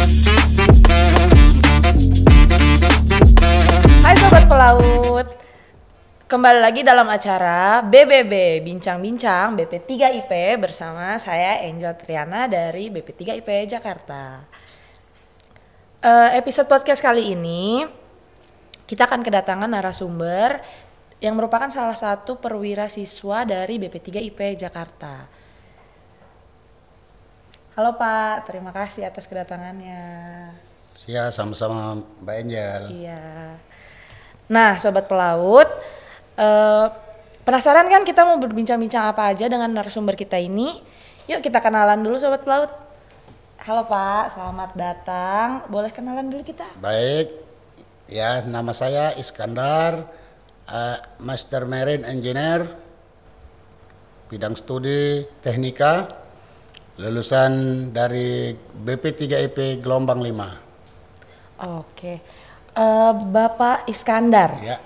Hai Sobat Pelaut, kembali lagi dalam acara BBB Bincang-Bincang BP3IP bersama saya Angel Triana dari BP3IP Jakarta. Episode podcast kali ini kita akan kedatangan narasumber yang merupakan salah satu perwira siswa dari BP3IP Jakarta. Halo Pak, terima kasih atas kedatangannya. Ya, sama-sama Mbak Angel. Iya. Nah, Sobat Pelaut, penasaran kan kita mau berbincang-bincang apa aja dengan narasumber kita ini? Yuk kita kenalan dulu Sobat Pelaut. Halo Pak, selamat datang. Boleh kenalan dulu kita? Baik, ya nama saya Iskandar, Master Marine Engineer, bidang studi teknika, lulusan dari BP3IP gelombang 5. Oke. Bapak Iskandar. Ya.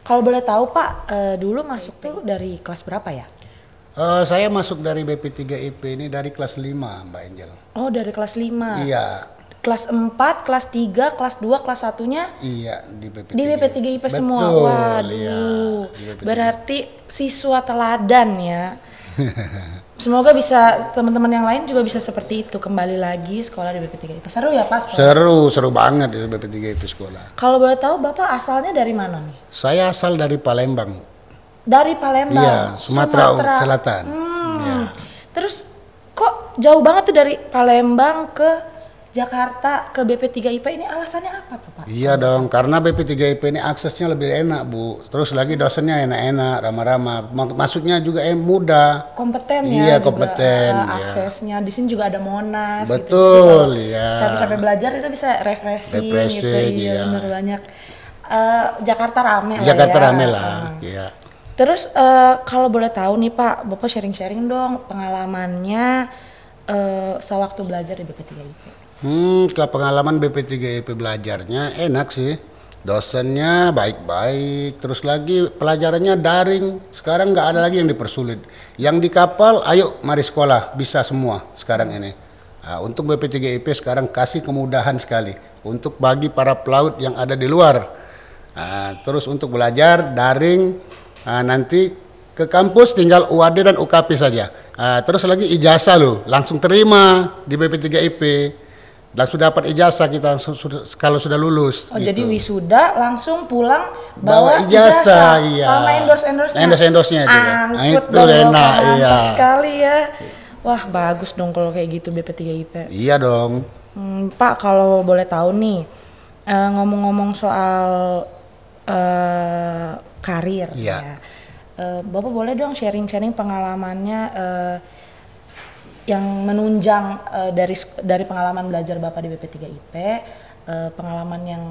Kalau boleh tahu Pak, dulu masuk tuh dari kelas berapa ya? Saya masuk dari BP3IP ini dari kelas 5 Mbak Angel. Oh, dari kelas 5. Iya. Kelas 4, kelas 3, kelas 2, kelas 1-nya? Iya, di BP3. Di BP3IP semua. Betul, Waduh. iya, Berarti siswa teladan ya. Semoga bisa teman-teman yang lain juga bisa seperti itu, kembali lagi sekolah di BP3IP. Seru ya Pak? Seru banget di BP3IP sekolah. Kalau boleh tahu Bapak asalnya dari mana nih? Saya asal dari Palembang. Dari Palembang? Iya, Sumatera Selatan. Ya. Terus kok jauh banget tuh dari Palembang ke Jakarta ke BP3IP, ini alasannya apa tuh Pak? Iya dong, karena BP3IP ini aksesnya lebih enak Bu. Terus lagi dosennya enak-enak, ramah-ramah. Masuknya juga mudah. Kompeten ya? Iya, juga, kompeten. aksesnya, di sini juga ada Monas. Betul, gitu. iya. Capek-capek belajar itu bisa refreshing gitu, iya. Bener banyak. Jakarta rame lah Jakarta ya. rame lah, iya. Terus kalau boleh tahu nih Pak, Bapak sharing-sharing dong pengalamannya sewaktu belajar di BP3IP. Ke pengalaman BP3IP belajarnya enak sih. Dosennya baik-baik, terus lagi pelajarannya daring. Sekarang nggak ada lagi yang dipersulit. Yang di kapal, ayo mari sekolah, bisa semua sekarang ini. Nah, untuk BP3IP sekarang kasih kemudahan sekali untuk bagi para pelaut yang ada di luar. Nah, terus untuk belajar daring, nanti ke kampus tinggal UAD dan UKP saja. Terus lagi ijazah loh, langsung terima di BP3IP. Langsung dapat ijazah kita kalau sudah lulus. Oh gitu. jadi wisuda langsung pulang bawa ijazah, iya. Sama endorse-nya itu. Nah, itu dong, enak, iya. sekali ya. Wah bagus dong kalau kayak gitu BP3IP. Iya dong. Pak kalau boleh tahu nih, ngomong-ngomong soal karir iya. ya. Bapak boleh dong sharing-sharing pengalamannya yang menunjang dari pengalaman belajar Bapak di BP3IP, pengalaman yang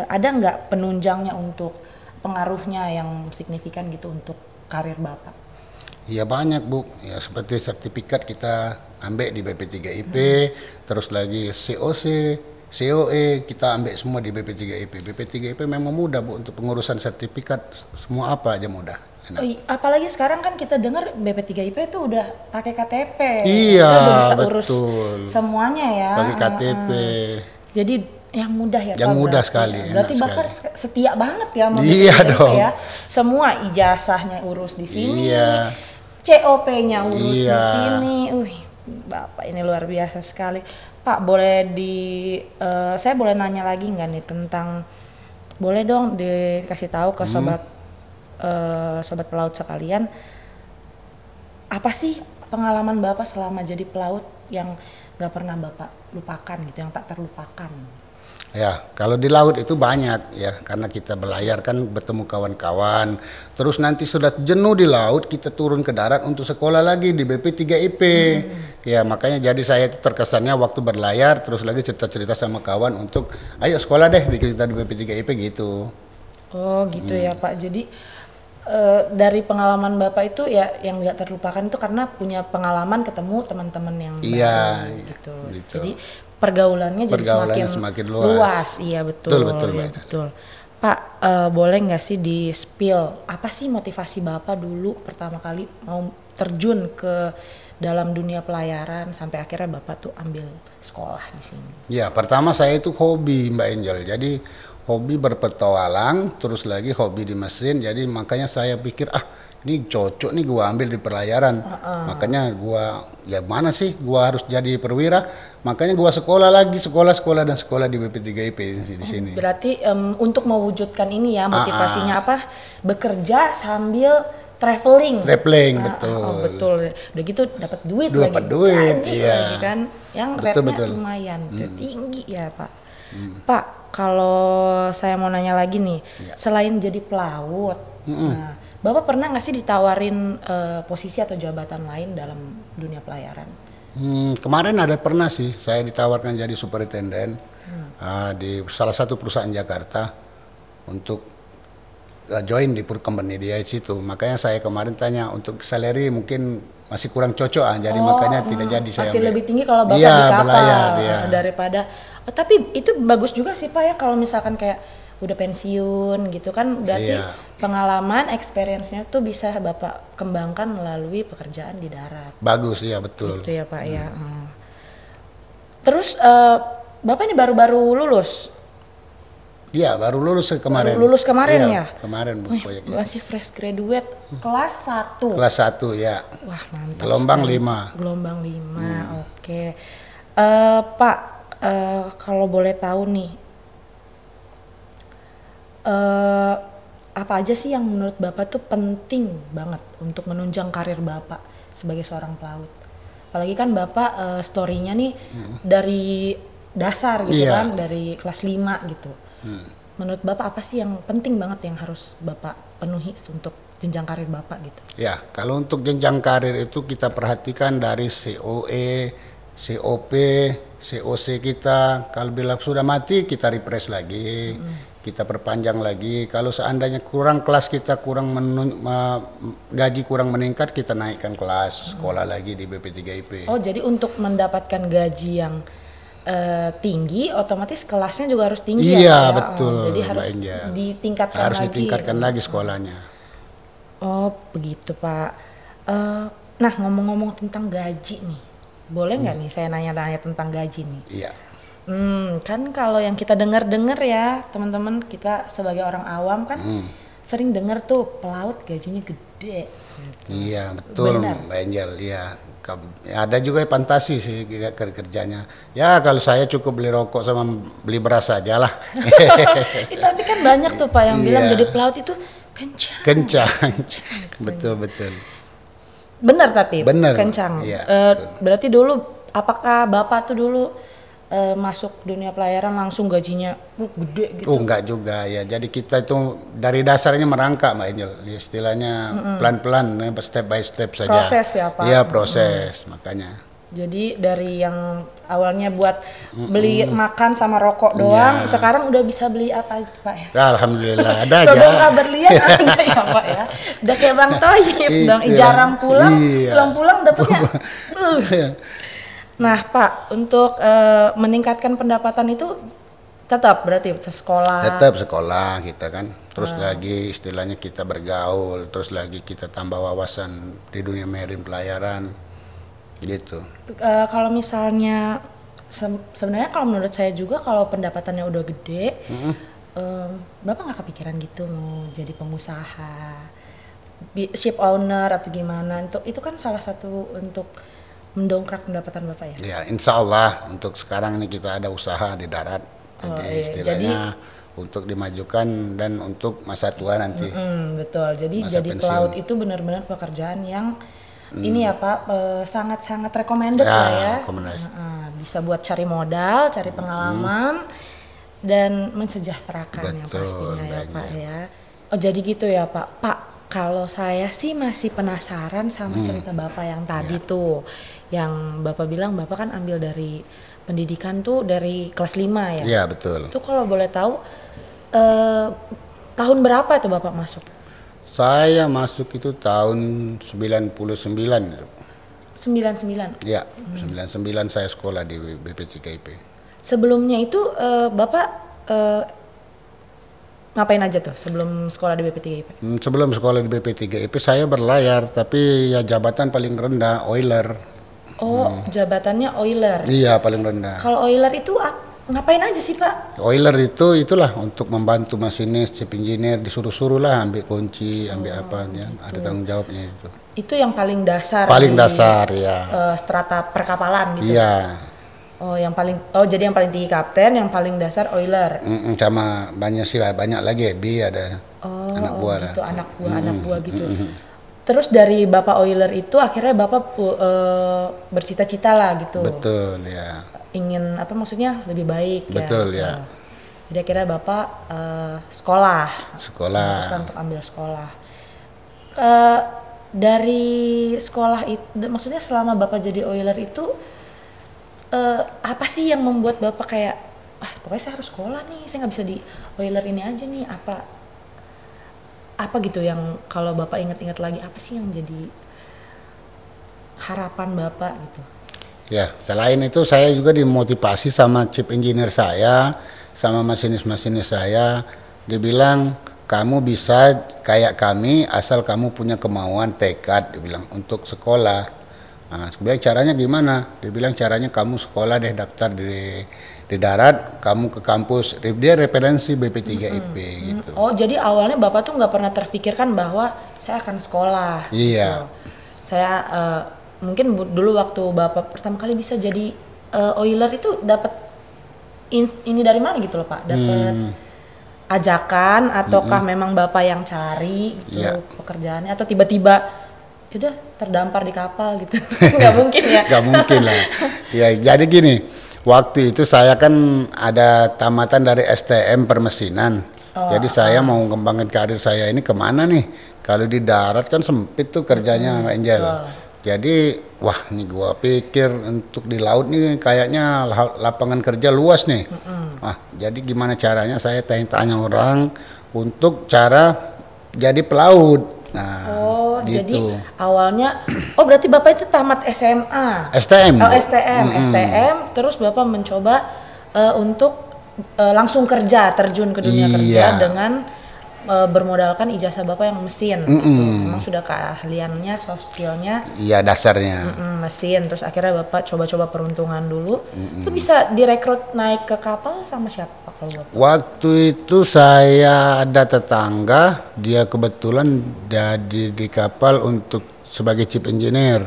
ada nggak penunjangnya untuk pengaruhnya yang signifikan gitu untuk karir Bapak? Iya banyak Bu, ya seperti sertifikat kita ambil di BP3IP, terus lagi COC, COE kita ambil semua di BP3IP. BP3IP memang mudah Bu untuk pengurusan sertifikat, semua apa aja mudah. Oh, apalagi sekarang kan kita dengar BP3IP itu udah pakai KTP. Iya, kita bisa betul. urus semuanya ya. Pakai KTP. Jadi yang mudah ya. Yang Pak, mudah berarti, sekali. Ya. Berarti Bapak setia banget ya sama iya BP3IP dong. ya. Semua ijazahnya urus di sini. Iya. COP-nya urus iya. di sini. Bapak ini luar biasa sekali. Pak, boleh saya boleh nanya lagi nggak nih tentang, boleh dong dikasih tahu ke sobat pelaut sekalian, apa sih pengalaman Bapak selama jadi pelaut yang nggak pernah Bapak lupakan gitu, yang tak terlupakan? Ya, kalau di laut itu banyak ya, karena kita berlayar kan bertemu kawan-kawan. Terus nanti sudah jenuh di laut, kita turun ke darat untuk sekolah lagi di BP3IP. Ya, makanya jadi saya itu terkesannya waktu berlayar, terus lagi cerita-cerita sama kawan untuk, ayo sekolah deh kita di BP3IP gitu. Oh gitu ya Pak, jadi dari pengalaman Bapak itu ya yang nggak terlupakan itu karena punya pengalaman ketemu teman-teman yang baru gitu. Jadi pergaulannya jadi semakin luas. Iya betul. Betul. Pak, boleh nggak sih di spill apa sih motivasi Bapak dulu pertama kali mau terjun ke dalam dunia pelayaran sampai akhirnya Bapak tuh ambil sekolah di sini? Ya, pertama saya itu hobi Mbak Angel. Jadi hobi berpetualang, terus lagi hobi di mesin. Jadi makanya saya pikir ini cocok nih gua ambil di pelayaran. Makanya gua ya mana sih gua harus jadi perwira. Makanya gua sekolah di BP3IP di sini. Berarti untuk mewujudkan ini ya motivasinya apa? Bekerja sambil traveling, betul. Betul. Udah gitu dapat duit Dapat lagi, duit, gaji iya. lagi kan, yang rate-nya lumayan, tinggi ya Pak. Pak, kalau saya mau nanya lagi nih, selain jadi pelaut, nah, Bapak pernah nggak sih ditawarin posisi atau jabatan lain dalam dunia pelayaran? Kemarin pernah sih, saya ditawarkan jadi superintenden di salah satu perusahaan Jakarta untuk join di food company dia situ. Makanya saya kemarin tanya untuk salary mungkin masih kurang cocok jadi makanya tidak jadi saya. Masih lebih tinggi kalau Bapak di kapal daripada tapi itu bagus juga sih Pak ya kalau misalkan kayak udah pensiun gitu kan berarti pengalaman experience-nya tuh bisa Bapak kembangkan melalui pekerjaan di darat. Bagus ya, betul. Gitu ya Pak ya. Terus Bapak ini baru-baru lulus? Iya, baru lulus kemarin. Lulus kemarin ya? Kemarin proyeknya. Masih fresh graduate kelas 1. Kelas 1 ya. Wah, mantap. Gelombang sekali. 5. Gelombang 5. Oke. Pak, kalau boleh tahu nih apa aja sih yang menurut Bapak tuh penting banget untuk menunjang karir Bapak sebagai seorang pelaut? Apalagi kan Bapak story-nya nih dari dasar gitu kan, dari kelas 5 gitu. Menurut Bapak apa sih yang penting banget yang harus Bapak penuhi untuk jenjang karir Bapak gitu? Ya, kalau untuk jenjang karir itu kita perhatikan dari COE, COP, COC kita. Kalau bila sudah mati kita refresh lagi, kita perpanjang lagi. Kalau seandainya kurang kelas kita gaji kurang meningkat, kita naikkan kelas, sekolah lagi di BP3IP. Oh, jadi untuk mendapatkan gaji yang tinggi, otomatis kelasnya juga harus tinggi. Iya, betul. Jadi harus ditingkatkan lagi. Ditingkatkan lagi sekolahnya. Oh, begitu Pak. Nah, ngomong-ngomong tentang gaji nih, boleh nggak nih saya nanya-nanya tentang gaji nih? Iya. Kan kalau yang kita dengar-dengar ya, teman-teman kita sebagai orang awam kan sering dengar tuh pelaut gajinya gede. Gitu. Iya, betul, Mbak Angel. Iya. Ada juga fantasi sih kerjanya. Ya kalau saya cukup beli rokok sama beli beras aja lah. Tapi kan banyak tuh Pak yang bilang jadi pelaut itu kencang. Betul. Benar tapi bener. Kencang. Iya, berarti dulu apakah Bapak tuh dulu masuk dunia pelayaran langsung gajinya gede gitu? Oh enggak juga ya. Jadi kita itu dari dasarnya merangkak Mbak Angel. Istilahnya pelan-pelan, step by step saja. Proses ya Pak? Iya proses, makanya. Jadi dari yang awalnya buat beli makan sama rokok doang, sekarang udah bisa beli apa itu Pak ya? Alhamdulillah ada aja. Sodara berlian ada ya Pak ya? Udah kayak Bang Toyib dong, jarang pulang, pulang-pulang dapetnya. Nah Pak, untuk meningkatkan pendapatan itu tetap berarti sekolah? Tetap sekolah kita kan, terus lagi istilahnya kita bergaul, terus lagi kita tambah wawasan di dunia marine pelayaran, gitu. Kalau misalnya, sebenarnya kalau menurut saya juga kalau pendapatannya udah gede, Bapak nggak kepikiran gitu mau jadi pengusaha, ship owner atau gimana? Itu kan salah satu untuk mendongkrak pendapatan Bapak ya? Ya, insya Allah untuk sekarang ini kita ada usaha di darat, jadi istilahnya untuk dimajukan dan untuk masa tua nanti. Betul, jadi pelaut itu benar-benar pekerjaan yang ini ya Pak, sangat-sangat recommended lah ya. Bisa buat cari modal, cari pengalaman, dan mensejahterakan yang pastinya ya Pak ya. Oh jadi gitu ya Pak. Pak, kalau saya sih masih penasaran sama cerita Bapak yang tadi tuh, yang Bapak bilang Bapak kan ambil dari pendidikan tuh dari kelas 5 ya? Iya betul. Itu kalau boleh tahu tahun berapa itu Bapak masuk? Saya masuk itu tahun 99 gitu. 99? Iya, 99 saya sekolah di BP3IP. Sebelumnya itu Bapak ngapain aja tuh sebelum sekolah di BP3IP? Sebelum sekolah di BP3IP saya berlayar, tapi ya jabatan paling rendah, oiler. Oh, jabatannya oiler. Iya, paling rendah. Kalau oiler itu ngapain aja sih, Pak? Oiler itu itulah untuk membantu masinis, chief engineer, disuruh-suruh lah ambil kunci, ambil apa ya, ada tanggung jawabnya itu. Itu yang paling dasar. Paling di, dasar ya. Strata perkapalan gitu. Iya. Oh, jadi yang paling tinggi kapten, yang paling dasar oiler. Sama banyak sih, banyak lagi B ada. Oh, anak buah gitu, lah. anak buah gitu. Terus dari Bapak oiler itu akhirnya Bapak bercita-cita lah gitu. Betul ya. Ingin apa maksudnya lebih baik. Betul ya. ya. Jadi akhirnya Bapak sekolah. Sekolah. Memutuskan untuk ambil sekolah. Dari sekolah itu, maksudnya selama Bapak jadi oiler itu apa sih yang membuat Bapak kayak pokoknya saya harus sekolah nih, saya nggak bisa di oiler ini aja nih, apa gitu yang kalau Bapak ingat-ingat lagi, apa sih yang jadi harapan Bapak gitu? Ya, selain itu saya juga dimotivasi sama chief engineer saya, sama masinis-masinis saya, dibilang kamu bisa kayak kami asal kamu punya kemauan, tekad, dibilang untuk sekolah. Nah, sebenarnya caranya gimana? Dibilang caranya kamu sekolah deh, daftar di darat, kamu ke kampus, dia referensi BP3IP gitu. Oh, jadi awalnya Bapak tuh nggak pernah terpikirkan bahwa saya akan sekolah. Iya. Gitu. Saya mungkin dulu waktu Bapak pertama kali bisa jadi oiler itu dapat ini dari mana gitu loh Pak? Dapat ajakan ataukah memang Bapak yang cari gitu pekerjaannya, atau tiba-tiba udah terdampar di kapal gitu? Nggak mungkin ya? Nggak mungkin lah. Ya, jadi gini. Waktu itu saya kan ada tamatan dari STM permesinan. Jadi saya mau ngembangin karir saya ini kemana nih? Kalau di darat kan sempit tuh kerjanya, Angel. Jadi, wah nih gua pikir untuk di laut nih kayaknya lapangan kerja luas nih. Wah, jadi gimana caranya saya tanya-tanya orang untuk cara jadi pelaut. Nah, gitu. Jadi awalnya, berarti Bapak itu tamat SMA? STM. Oh, STM, terus Bapak mencoba untuk langsung terjun ke dunia kerja dengan bermodalkan ijazah Bapak yang mesin. Gitu. Memang sudah keahliannya, soft skillnya. Iya, dasarnya. Mesin, terus akhirnya Bapak coba-coba peruntungan dulu. Itu bisa direkrut naik ke kapal sama siapa kalau Bapak? Waktu itu saya ada tetangga, dia kebetulan jadi di kapal untuk sebagai chief engineer.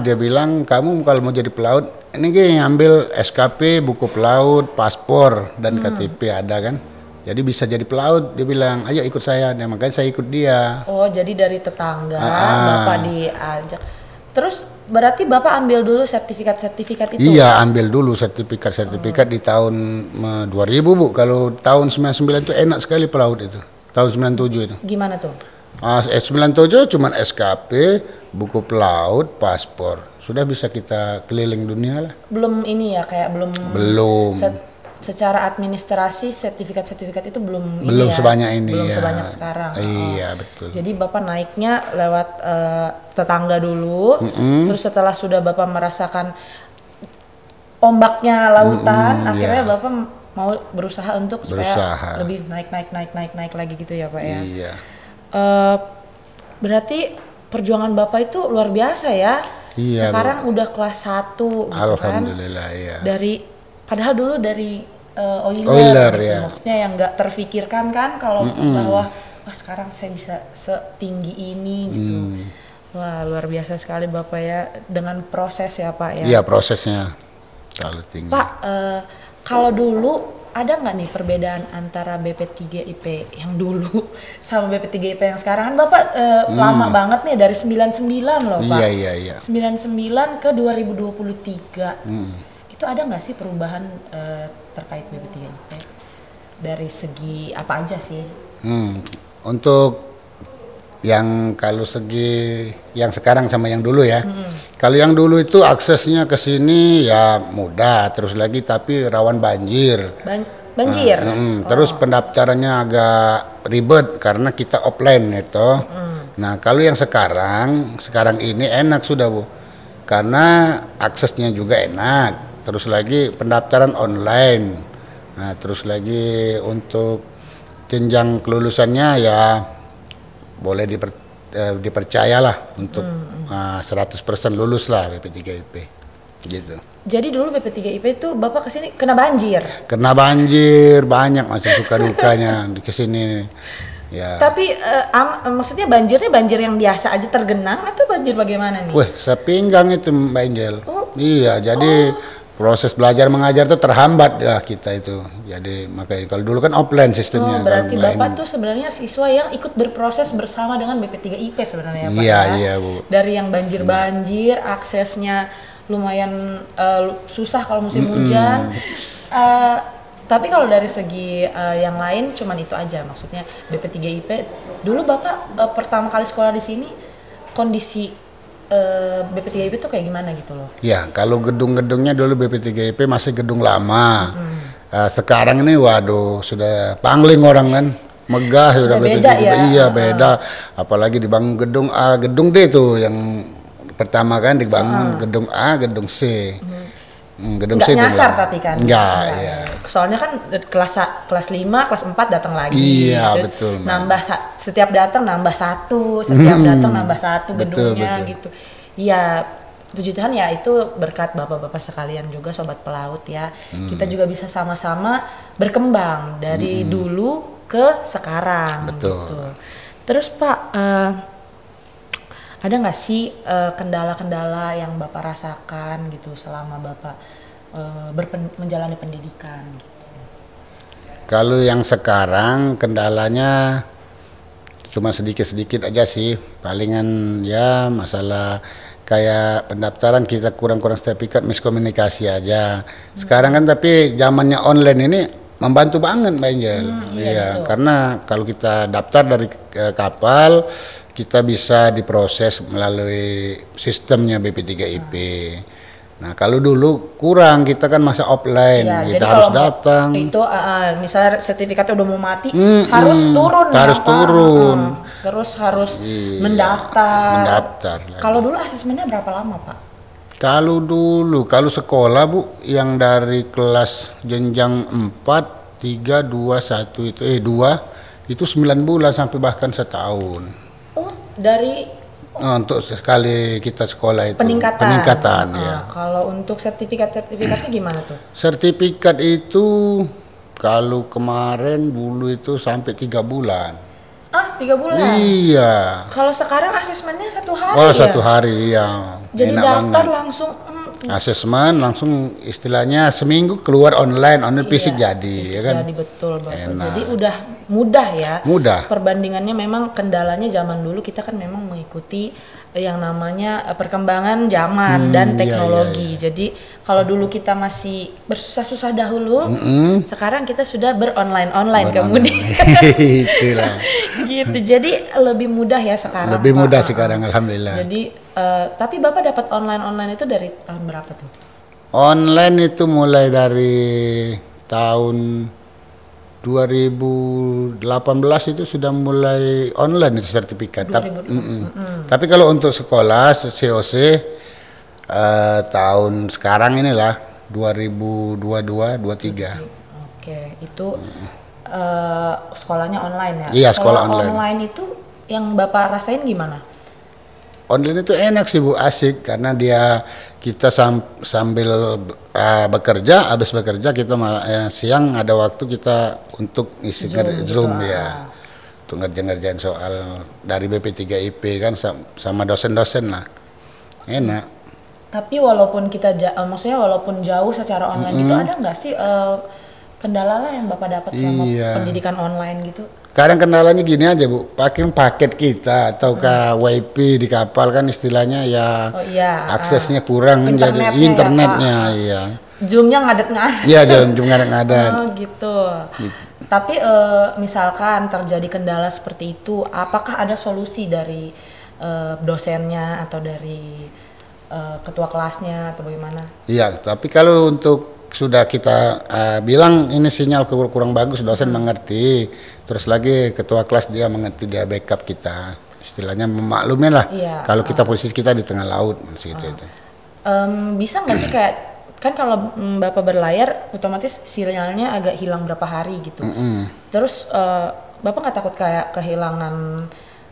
Dia bilang kamu kalau mau jadi pelaut, ini ngambil SKP, buku pelaut, paspor dan KTP ada kan. Jadi bisa jadi pelaut, dia bilang, ayo ikut saya. Nah, makanya saya ikut dia. Oh, jadi dari tetangga Bapak diajak. Terus berarti Bapak ambil dulu sertifikat-sertifikat itu? Iya, ambil dulu sertifikat di tahun 2000, Bu. Kalau tahun 99 itu enak sekali pelaut itu. Tahun 97 itu. Gimana tuh? 97 cuman SKP, buku pelaut, paspor. Sudah bisa kita keliling dunia lah. Belum ini ya, kayak belum secara administrasi sertifikat itu belum sebanyak ini, belum ya. sebanyak sekarang. Iya, betul. Jadi Bapak naiknya lewat tetangga dulu, terus setelah sudah Bapak merasakan ombaknya lautan, akhirnya Bapak mau berusaha untuk supaya lebih naik lagi gitu ya Pak ya. Iya. Berarti perjuangan Bapak itu luar biasa ya. Iya. Sekarang udah kelas 1 gitu Alhamdulillah, kan. iya. Padahal dulu dari oiler gitu. ya. Maksudnya yang nggak terfikirkan kan kalau bahwa sekarang saya bisa setinggi ini gitu. Wah, luar biasa sekali Bapak ya, dengan proses ya Pak ya. Iya, prosesnya terlalu tinggi. Pak, kalau dulu ada nggak nih perbedaan antara BP3IP yang dulu sama BP3IP yang sekarang? Kan Bapak lama banget nih, dari 99 loh Pak. Iya. 99 ke 2023. Itu ada nggak sih perubahan terkait BP3IP? Dari segi apa aja sih? Untuk yang kalau segi yang sekarang sama yang dulu ya. Kalau yang dulu itu aksesnya ke sini ya mudah, terus lagi tapi rawan banjir. Banjir? Terus pendaftarannya agak ribet karena kita offline itu. Nah, kalau yang sekarang ini enak sudah, Bu. Karena aksesnya juga enak. Terus lagi pendaftaran online. Nah, terus lagi untuk jenjang kelulusannya ya boleh dipercayalah untuk 100% lulus lah BP3IP gitu. Jadi dulu BP3IP itu Bapak kesini kena banjir? Kena banjir banyak, masih suka dukanya di kesini ya. Tapi maksudnya banjirnya banjir yang biasa aja tergenang atau banjir bagaimana nih? Wah, sepinggang itu Mbak Angel. Oh. Iya, jadi proses belajar mengajar itu terhambat ya kita itu. Jadi makanya kalau dulu kan offline sistemnya. Berarti Bapak tuh sebenarnya siswa yang ikut berproses bersama dengan BP3IP sebenarnya ya Pak? Iya, ya? iya Bu. Dari yang banjir-banjir, aksesnya lumayan susah kalau musim hujan. Tapi kalau dari segi yang lain cuman itu aja, maksudnya BP3IP. Dulu Bapak pertama kali sekolah di sini, kondisi BP3IP tuh kayak gimana gitu loh? Ya, kalau gedung-gedungnya dulu BP3IP masih gedung lama. Sekarang ini waduh sudah pangling orang kan. Megah sudah BP3IP. Ya? Iya, beda. Apalagi dibangun gedung A, gedung D tuh yang pertama kan dibangun gedung A, gedung C. Gedung Nggak C nyasar dulu. tapi kan? Enggak, iya. Soalnya kan kelas 5, kelas 4 datang lagi. Iya, betul. Nambah setiap datang nambah satu, setiap datang nambah satu gedungnya betul. gitu. Iya, puji Tuhan ya itu berkat bapak-bapak sekalian juga sobat pelaut ya. Kita juga bisa sama-sama berkembang dari dulu ke sekarang. Betul. Gitu. Terus Pak, ada nggak sih kendala-kendala yang Bapak rasakan gitu selama Bapak menjalani pendidikan? Kalau yang sekarang kendalanya cuma sedikit-sedikit aja sih. Palingan ya masalah kayak pendaftaran kita kurang-kurang sertifikat, miskomunikasi aja. Sekarang kan tapi zamannya online ini membantu banget Mbak Angel. Iya, karena kalau kita daftar dari kapal kita bisa diproses melalui sistemnya BP3IP. Nah kalau dulu kurang, kita kan masa offline, Ya, kita jadi harus kalau datang. Itu misalnya sertifikatnya udah mau mati, harus turun. Harus ya, Pak? turun. Terus harus mendaftar. Mendaftar. Kalau dulu asesmennya berapa lama Pak? Kalau dulu, kalau sekolah Bu, yang dari kelas jenjang 4, 3, 2, 1 itu 2 itu 9 bulan sampai bahkan setahun. Oh, dari Untuk sekali kita sekolah itu peningkatan. ya. Kalau untuk sertifikatnya gimana tuh? Sertifikat itu kalau kemarin dulu itu sampai 3 bulan. 3 bulan? Iya. Kalau sekarang asesmennya 1 hari Oh, ya? 1 hari ya. Jadi Enak daftar banget. langsung Asesmen langsung istilahnya seminggu keluar online fisik jadi ya kan. Jadi betul Bapak. Enak. Jadi udah mudah ya. Mudah. Perbandingannya memang kendalanya zaman dulu kita kan memang mengikuti yang namanya perkembangan zaman dan teknologi. Jadi kalau dulu kita masih bersusah-susah dahulu, sekarang kita sudah beronline kemudian. Itulah. Gitu. Jadi lebih mudah ya sekarang. Lebih Pak. mudah sekarang alhamdulillah. Jadi tapi Bapak dapat online itu dari tahun berapa tuh? Online itu mulai dari tahun 2018 itu sudah mulai online itu sertifikat. Tapi kalau untuk sekolah COC tahun sekarang inilah 2022-23. Oke, itu sekolahnya online ya? Iya, sekolah Kalau online. online itu yang Bapak rasain gimana? Online itu enak sih Bu, asik karena kita sambil bekerja, habis bekerja kita siang ada waktu kita untuk ngisi Zoom ya, untuk ngerjain soal dari BP3IP kan sama dosen-dosen lah, enak. Tapi walaupun kita maksudnya walaupun jauh secara online gitu, ada nggak sih kendala lah yang Bapak dapat selama pendidikan online gitu? Kadang kendalanya gini aja Bu, paket kita atau WiFi di kapal kan istilahnya ya, aksesnya kurang kan jadi internetnya ya. Zoomnya ngadet-ngadet. Iya, Zoom ngadet-ngadet. Oh gitu. Tapi misalkan terjadi kendala seperti itu, apakah ada solusi dari dosennya atau dari ketua kelasnya atau bagaimana? Iya, tapi kalau untuk sudah kita bilang ini sinyal kurang bagus, dosen mengerti, terus lagi ketua kelas dia mengerti, dia backup kita, istilahnya memaklumin lah. Kalau kita posisi kita di tengah laut gitu itu. Bisa nggak sih kayak kan kalau Bapak berlayar otomatis sinyalnya agak hilang berapa hari gitu. Terus Bapak nggak takut kayak kehilangan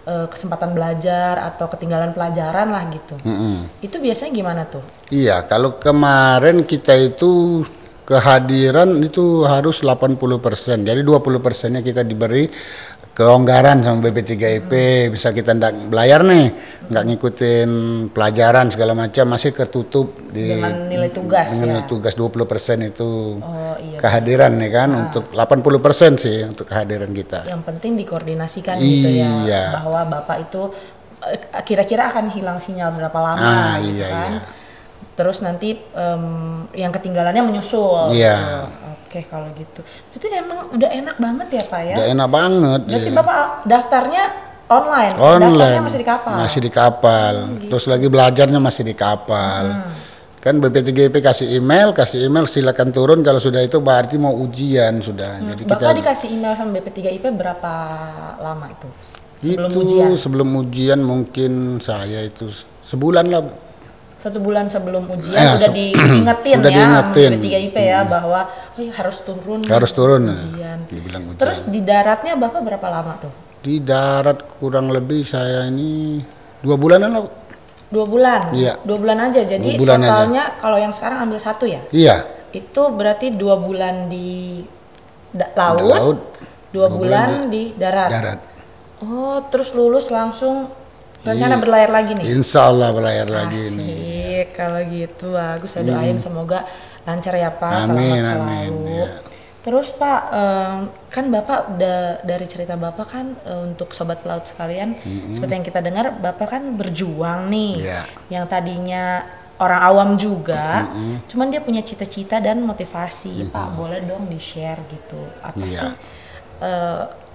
kesempatan belajar atau ketinggalan pelajaran lah gitu. Itu biasanya gimana tuh? Iya, kalau kemarin kita itu kehadiran itu harus 80%. Jadi 20%-nya kita diberi kelonggaran sama BP3IP, bisa kita ndak belayar nih, nggak ngikutin pelajaran segala macam, masih ketutup dengan nilai tugas dengan ya. nilai tugas 20% itu Iya, kehadiran nih kan, untuk 80% sih untuk kehadiran kita. yang penting dikoordinasikan gitu ya, Iya. bahwa Bapak itu kira-kira akan hilang sinyal berapa lama gitu Iya, kan. iya. Terus nanti yang ketinggalannya menyusul. Iya. Gitu. Oke kalau gitu. Berarti emang udah enak banget ya Pak ya? Udah enak banget. Berarti iya. Bapak daftarnya online? Online. Daftarnya masih di kapal? Masih di kapal. Terus lagi belajarnya masih di kapal. Kan BP3IP kasih email silakan turun, kalau sudah itu berarti mau ujian sudah. Jadi Bapak dikasih email sama BP3IP berapa lama itu? Sebelum itu ujian? sebelum ujian mungkin saya itu sebulan lah. 1 bulan sebelum ujian udah diingetin udah ya diingetin. sama BP3IP ya bahwa harus turun. Harus turun. Ujian. Dibilang ujian. Terus di daratnya Bapak berapa lama tuh? Di darat kurang lebih saya ini 2 bulanan lah. 2 bulan? Iya. 2 bulan aja, jadi 2 bulan totalnya kalau yang sekarang ambil 1 ya? Iya. Itu berarti 2 bulan di laut, 2 bulan di darat. Darat. Oh, terus lulus langsung rencana berlayar lagi nih? Insya Allah berlayar lagi ini. Asik, kalau gitu bagus, saya doain semoga lancar ya Pak, Amin, selamat amin, selalu. ya. Terus Pak, kan Bapak udah dari cerita Bapak kan untuk sobat pelaut sekalian, seperti yang kita dengar Bapak kan berjuang nih, Iya. yang tadinya orang awam juga, cuman dia punya cita-cita dan motivasi. Pak boleh dong di-share gitu, apa Iya. sih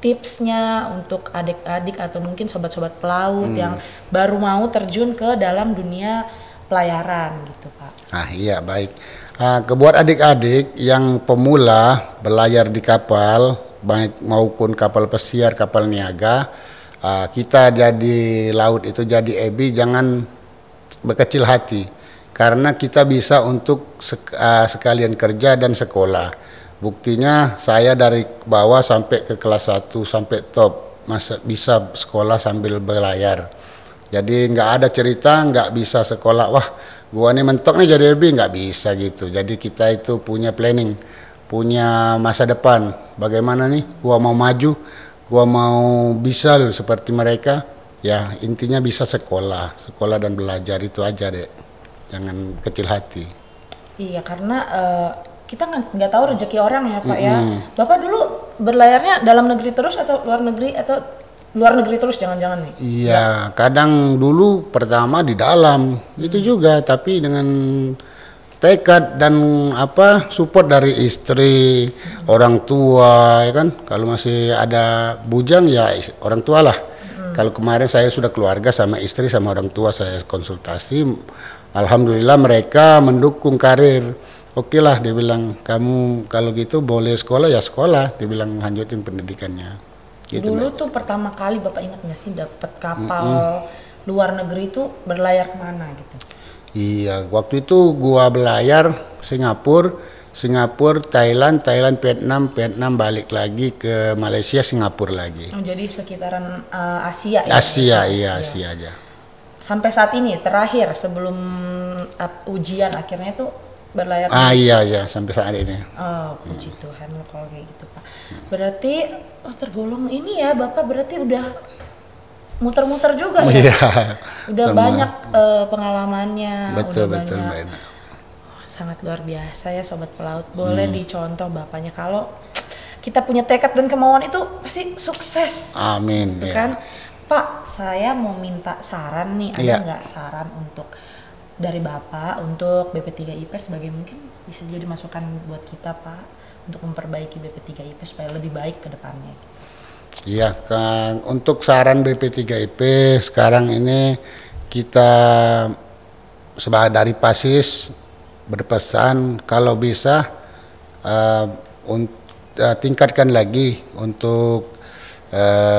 tipsnya untuk adik-adik atau mungkin sobat-sobat pelaut yang baru mau terjun ke dalam dunia pelayaran gitu Pak? Ah iya baik. Kebuat adik-adik yang pemula berlayar di kapal, baik maupun kapal pesiar, kapal niaga, kita jadi laut itu jadi EBI jangan berkecil hati, karena kita bisa untuk sekalian kerja dan sekolah. Buktinya saya dari bawah sampai ke kelas 1 sampai top bisa sekolah sambil berlayar. Jadi nggak ada cerita nggak bisa sekolah, wah gua nih mentok nih jadi lebih, nggak bisa gitu. Jadi kita itu punya planning, punya masa depan. Bagaimana nih gua mau maju, gua mau bisa loh seperti mereka. Ya intinya bisa sekolah dan belajar, itu aja deh. Jangan kecil hati. Iya karena kita nggak tahu rezeki orang ya Pak ya. Bapak dulu berlayarnya dalam negeri terus atau luar negeri terus jangan-jangan nih? Iya, kadang dulu pertama di dalam itu juga, tapi dengan tekad dan support dari istri, orang tua, ya kan. Kalau masih ada bujang ya orang tua lah. Kalau kemarin saya sudah keluarga sama istri sama orang tua saya konsultasi, alhamdulillah mereka mendukung karir. Oke lah, dia bilang kamu kalau gitu boleh sekolah ya sekolah, dia bilang lanjutin pendidikannya. Gitu, dulu tuh pertama kali Bapak ingat nggak sih dapat kapal luar negeri tuh berlayar kemana gitu? Iya, waktu itu gua belayar Singapura, Thailand, Vietnam balik lagi ke Malaysia, Singapura lagi. Oh, jadi sekitaran Asia ya? Asia aja. Sampai saat ini terakhir sebelum ujian akhirnya tuh berlayar. Iya, sampai saat ini. Oh, puji Tuhan kalau kayak gitu Pak. Berarti tergolong ini ya Bapak berarti udah muter-muter juga ya? Iya. Udah banyak pengalamannya. Betul, banyak. Mbak. Sangat luar biasa ya sobat pelaut. Boleh dicontoh Bapaknya, kalau kita punya tekad dan kemauan itu pasti sukses. Amin. Gitu Ya. kan? Pak, saya mau minta saran nih, ada nggak saran untuk dari Bapak untuk BP3IP sebagai mungkin bisa jadi masukan buat kita Pak untuk memperbaiki BP3IP supaya lebih baik ke depannya? Iya, Kang. Untuk saran BP3IP sekarang ini kita dari Pasis berpesan kalau bisa tingkatkan lagi untuk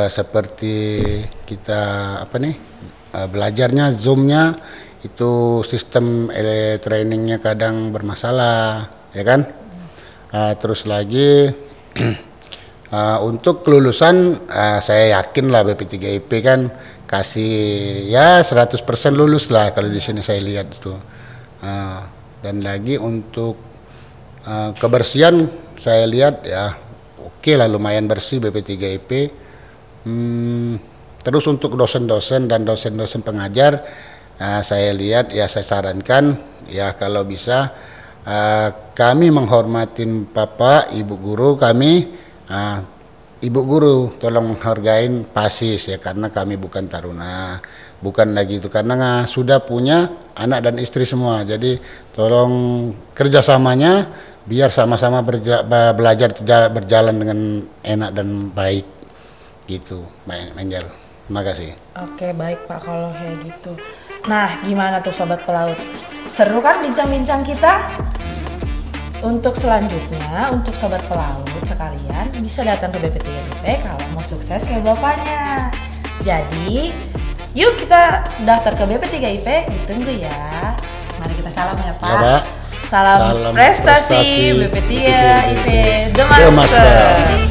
seperti kita belajarnya Zoom-nya itu sistem trainingnya kadang bermasalah, ya kan? Terus lagi Untuk kelulusan saya yakin lah BP3IP kan kasih ya 100% lulus lah kalau di sini saya lihat itu. Dan lagi untuk kebersihan saya lihat ya oke lah, lumayan bersih BP3IP. Terus untuk dosen-dosen dan dosen-dosen pengajar saya lihat ya, saya sarankan ya kalau bisa kami menghormatin Bapak Ibu guru kami. Ibu guru tolong menghargain PASIS ya, karena kami bukan taruna, bukan lagi itu, karena sudah punya anak dan istri semua. Jadi tolong kerjasamanya biar sama-sama belajar berjalan dengan enak dan baik gitu, Mbak Angel. Terima kasih. Oke, baik Pak kalau kayak gitu. Nah, gimana tuh Sobat Pelaut? Seru kan bincang-bincang kita? Untuk selanjutnya, untuk Sobat Pelaut sekalian bisa datang ke BP3IP kalau mau sukses kayak bapaknya. Jadi, yuk kita daftar ke BP3IP, ditunggu ya. Mari kita salam ya Pak. Ya, Pak. Salam prestasi BP3IP The Master.